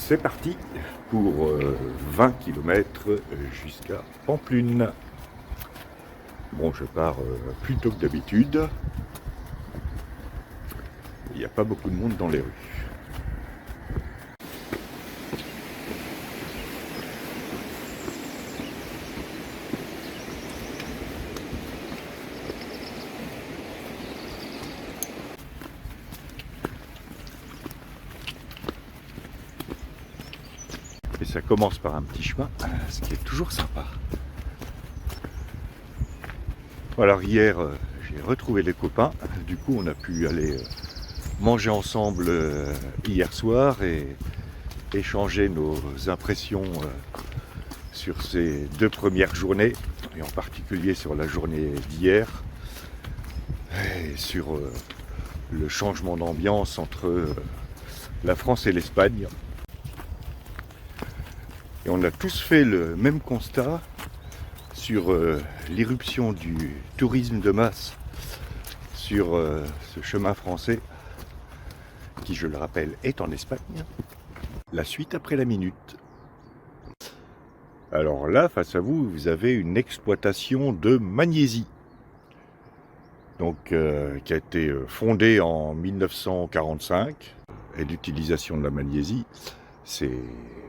C'est parti pour 20 km jusqu'à Pampelune. Bon, je pars plus tôt que d'habitude. Il n'y a pas beaucoup de monde dans les rues. Et ça commence par un petit chemin, ce qui est toujours sympa. Alors hier, j'ai retrouvé les copains. Du coup, on a pu aller manger ensemble hier soir et échanger nos impressions sur ces deux premières journées, et en particulier sur la journée d'hier, et sur le changement d'ambiance entre la France et l'Espagne. Et on a tous fait le même constat sur l'irruption du tourisme de masse sur ce chemin français, qui, je le rappelle, est en Espagne. La suite après la minute. Alors là, face à vous, vous avez une exploitation de magnésie, donc qui a été fondée en 1945. Et l'utilisation de la magnésie, c'est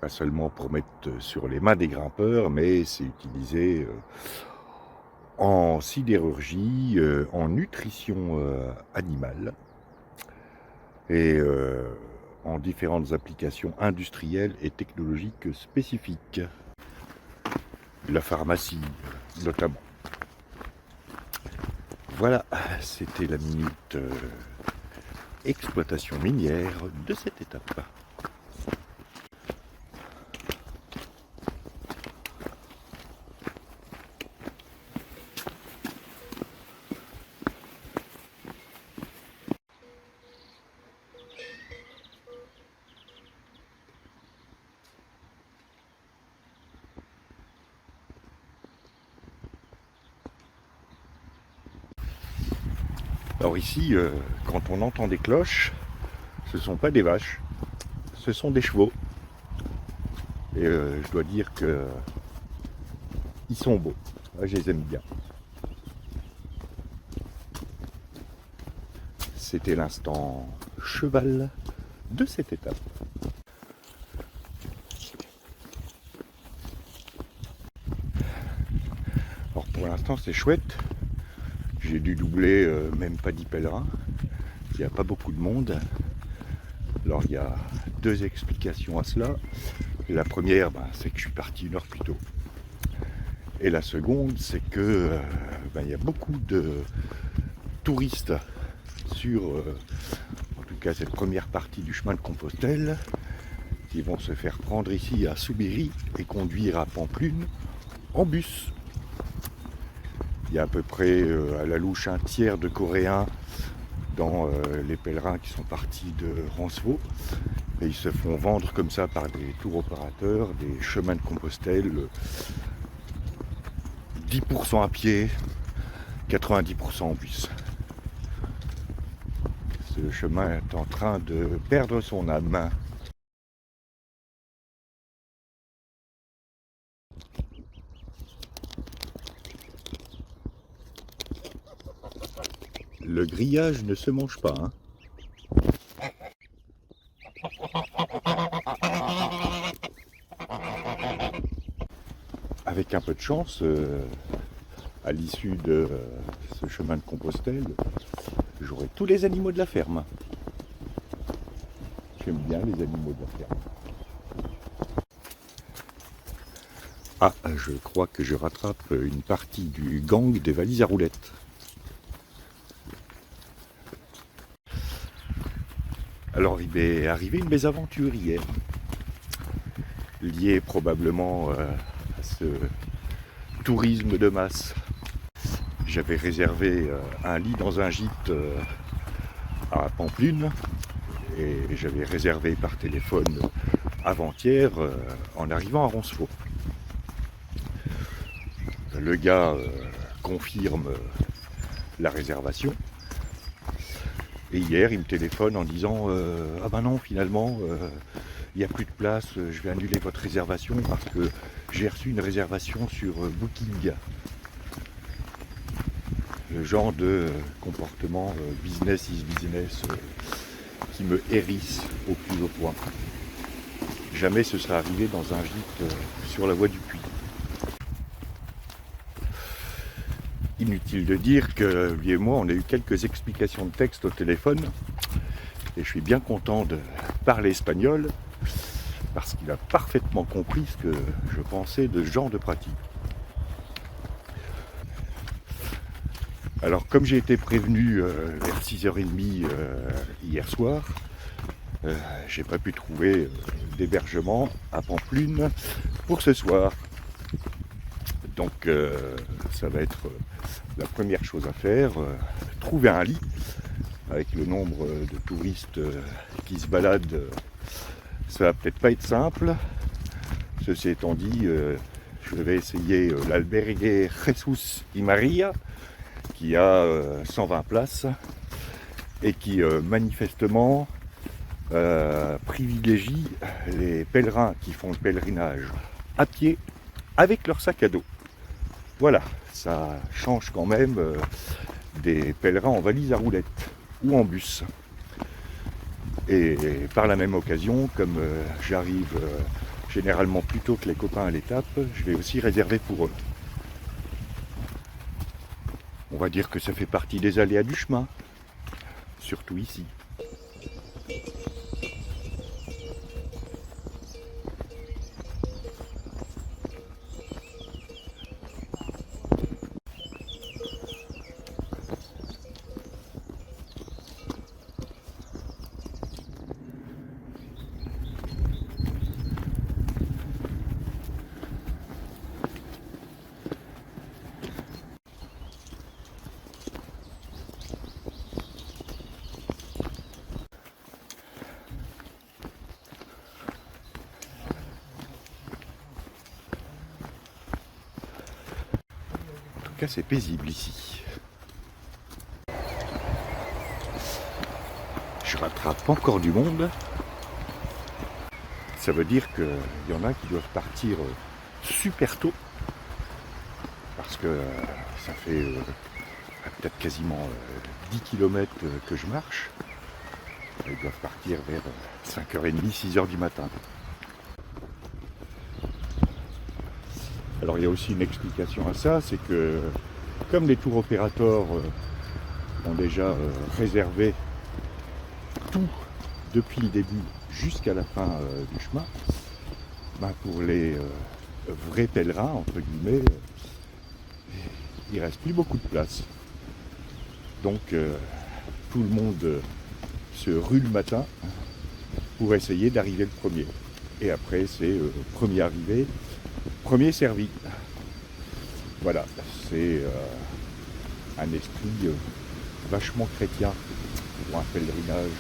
pas seulement pour mettre sur les mains des grimpeurs, mais c'est utilisé en sidérurgie, en nutrition animale et en différentes applications industrielles et technologiques spécifiques. La pharmacie notamment. Voilà, c'était la minute exploitation minière de cette étape. Alors ici, quand on entend des cloches, ce ne sont pas des vaches, ce sont des chevaux. Et je dois dire que ils sont beaux, moi, je les aime bien. C'était l'instant cheval de cette étape. Alors pour l'instant c'est chouette. J'ai dû doubler même pas 10 pèlerins. Il n'y a pas beaucoup de monde. Alors il y a deux explications à cela. Et la première, c'est que je suis parti une heure plus tôt. Et la seconde, c'est que il y a beaucoup de touristes sur, en tout cas cette première partie du chemin de Compostelle, qui vont se faire prendre ici à Soubéry et conduire à Pampelune en bus. Il y a à peu près à la louche un tiers de Coréens dans les pèlerins qui sont partis de Roncevaux. Et ils se font vendre comme ça par des tours opérateurs, des chemins de Compostelle, 10% à pied, 90% en bus. Ce chemin est en train de perdre son âme. Le grillage ne se mange pas, hein. Avec un peu de chance, à l'issue de ce chemin de Compostelle, j'aurai tous les animaux de la ferme. J'aime bien les animaux de la ferme. Ah, je crois que je rattrape une partie du gang des valises à roulettes. Alors il m'est arrivé une mésaventure hier, liée probablement à ce tourisme de masse. J'avais réservé un lit dans un gîte à Pampelune et j'avais réservé par téléphone avant-hier en arrivant à Roncevaux. Le gars confirme la réservation. Et hier, il me téléphone en disant ah ben non, finalement, il n'y a plus de place, je vais annuler votre réservation parce que j'ai reçu une réservation sur Booking. Le genre de comportement business is business qui me hérisse au plus haut point. Jamais ce serait arrivé dans un gîte sur la voie du Puy. Inutile de dire que lui et moi on a eu quelques explications de texte au téléphone et je suis bien content de parler espagnol parce qu'il a parfaitement compris ce que je pensais de ce genre de pratique. Alors comme j'ai été prévenu vers 6h30 hier soir, j'ai pas pu trouver d'hébergement à Pampelune pour ce soir. Donc ça va être la première chose à faire, trouver un lit. Avec le nombre de touristes qui se baladent, ça va peut-être pas être simple. Ceci étant dit, je vais essayer l'Albergue Jesus y Maria, qui a 120 places et qui manifestement privilégie les pèlerins qui font le pèlerinage à pied avec leur sac à dos. Voilà, ça change quand même des pèlerins en valise à roulettes ou en bus. Et par la même occasion, comme j'arrive généralement plus tôt que les copains à l'étape, je vais aussi réserver pour eux. On va dire que ça fait partie des aléas du chemin, surtout ici. En tout cas, c'est paisible ici. Je rattrape encore du monde. Ça veut dire qu'il y en a qui doivent partir super tôt. Parce que ça fait peut-être quasiment 10 km que je marche. Ils doivent partir vers 5h30, 6h du matin. Alors il y a aussi une explication à ça, c'est que comme les tours opérateurs ont déjà réservé tout depuis le début jusqu'à la fin du chemin, ben pour les vrais pèlerins, entre guillemets, il ne reste plus beaucoup de place. Donc tout le monde se rue le matin pour essayer d'arriver le premier. Et après c'est premier arrivé, premier servi. Voilà, c'est un esprit vachement chrétien pour un pèlerinage.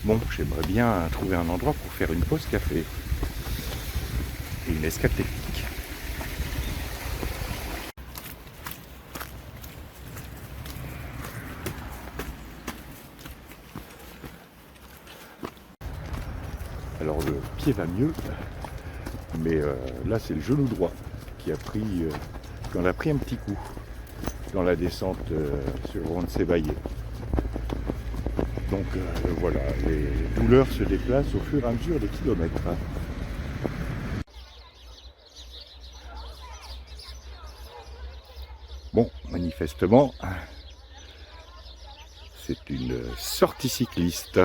Bon, j'aimerais bien trouver un endroit pour faire une pause café et une escale technique. Alors le pied va mieux, mais là c'est le genou droit qui en a pris un petit coup dans la descente sur Roncesvalles. Donc voilà, les douleurs se déplacent au fur et à mesure des kilomètres. Bon, manifestement, c'est une sortie cycliste.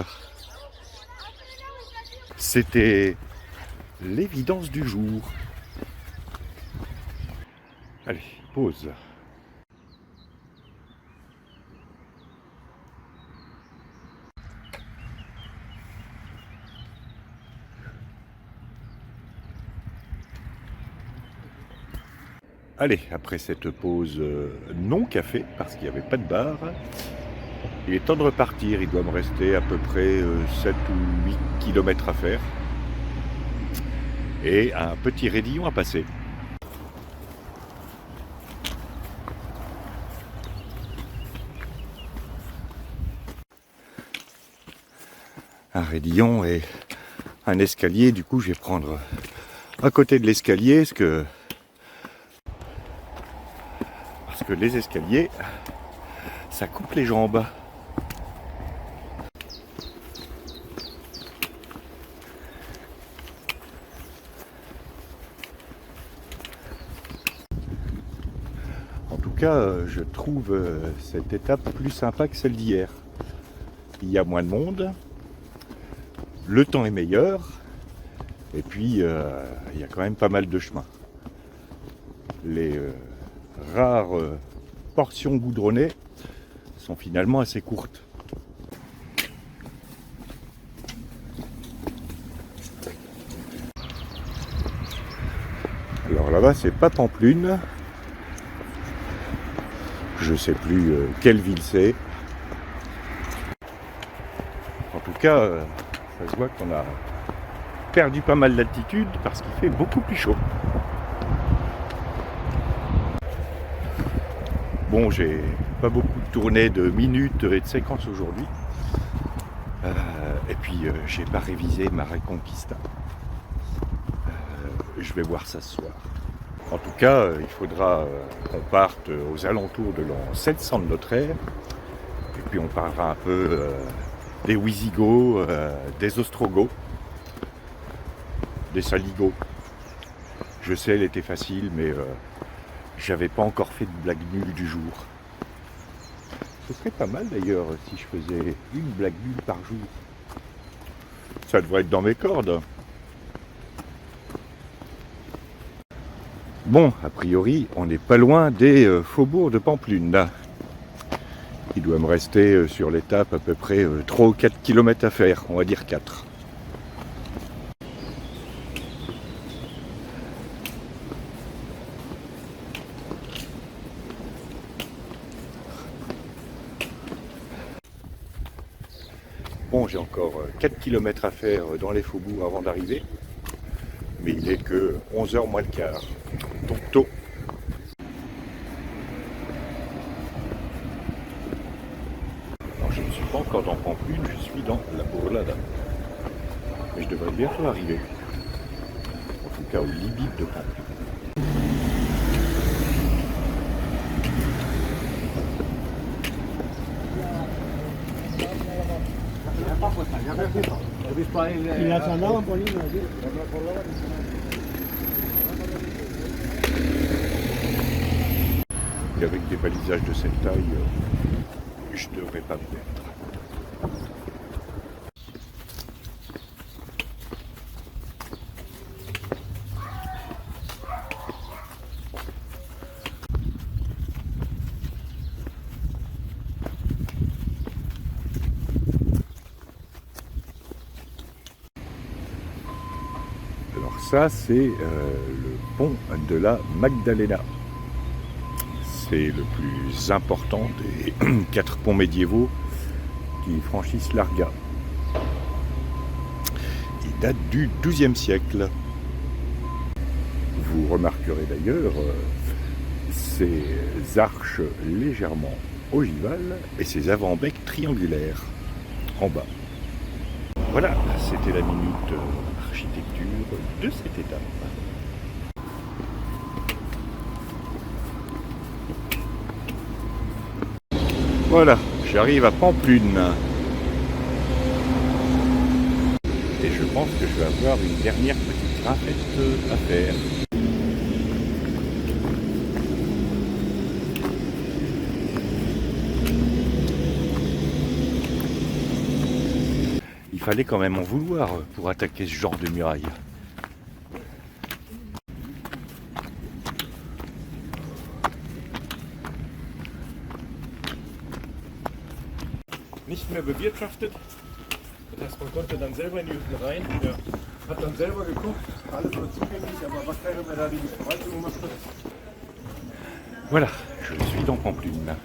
C'était l'évidence du jour. Allez, pause. Allez, après cette pause non café, parce qu'il n'y avait pas de bar, il est temps de repartir. Il doit me rester à peu près 7 ou 8 km à faire. et un petit raidillon à passer. Un raidillon et un escalier, du coup je vais prendre à côté de l'escalier parce que les escaliers ça coupe les jambes. En tout cas, je trouve cette étape plus sympa que celle d'hier. Il y a moins de monde, le temps est meilleur, et puis il y a quand même pas mal de chemin. Les rares portions goudronnées sont finalement assez courtes. Alors là-bas, c'est pas Pamplune. Je sais plus quelle ville c'est. En tout cas, ça se voit qu'on a perdu pas mal d'altitude parce qu'il fait beaucoup plus chaud. Bon, j'ai pas beaucoup tourné de minutes et de séquences aujourd'hui. Et puis, j'ai pas révisé ma Reconquista. Je vais voir ça ce soir. En tout cas, il faudra qu'on parte aux alentours de l'an 700 de notre ère. Et puis on parlera un peu des Wisigoths, des Ostrogoths, des Saligoths. Je sais, elle était facile, mais j'avais pas encore fait de blague nulle du jour. Ce serait pas mal d'ailleurs si je faisais une blague nulle par jour. Ça devrait être dans mes cordes. Bon, a priori, on n'est pas loin des faubourgs de Pamplune, là. Il doit me rester sur l'étape à peu près 3 ou 4 km à faire, on va dire 4. Bon, j'ai encore 4 km à faire dans les faubourgs avant d'arriver, mais il est que 11h moins le quart, donc tôt. Alors je ne suis pas encore dans Pamplune, je suis dans la Burlada. Mais je devrais bientôt arriver, en tout cas au limite de Pamplune. Et avec des balisages de cette taille, je ne devrais pas me perdre. Alors ça, c'est le pont de la Magdalena. C'est le plus important des 4 ponts médiévaux qui franchissent l'Arga. Il date du XIIe siècle. Vous remarquerez d'ailleurs ces arches légèrement ogivales et ces avant-becs triangulaires en bas. Voilà, c'était la minute architecture de cette étape. Voilà, j'arrive à Pamplune. Et je pense que je vais avoir une dernière petite rafette à faire. Il fallait quand même en vouloir pour attaquer ce genre de muraille. Nicht mehr bewirtschaftet. Das heißt, man konnte dann selber in die Hütten rein. Ja. Hat dann selber geguckt, alles war zugänglich, aber was keiner mehr da die Verwaltung gemacht hat. Voilà, je suis dans Pamplune.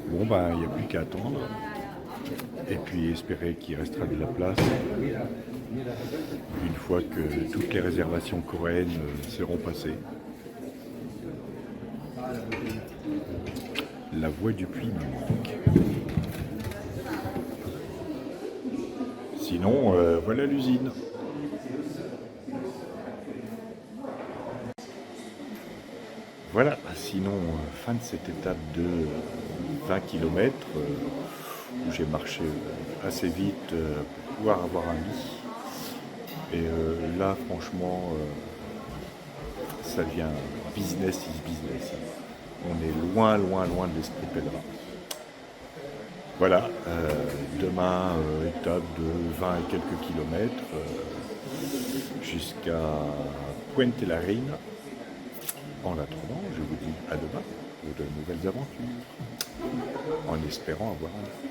Bon, ben, il n'y a plus qu'à attendre. Et puis espérer qu'il restera de la place une fois que toutes les réservations coréennes seront passées. La voie du puits me manque. Sinon, voilà l'usine. Voilà, sinon, fin de cette étape de 20 km où j'ai marché assez vite pour pouvoir avoir un lit. Et là, franchement, ça devient business is business. On est loin, loin, loin de l'esprit pèlerin. Voilà, demain, étape de 20 et quelques kilomètres jusqu'à Puente la Reina. En attendant, je vous dis à demain pour de nouvelles aventures, en espérant avoir un lit.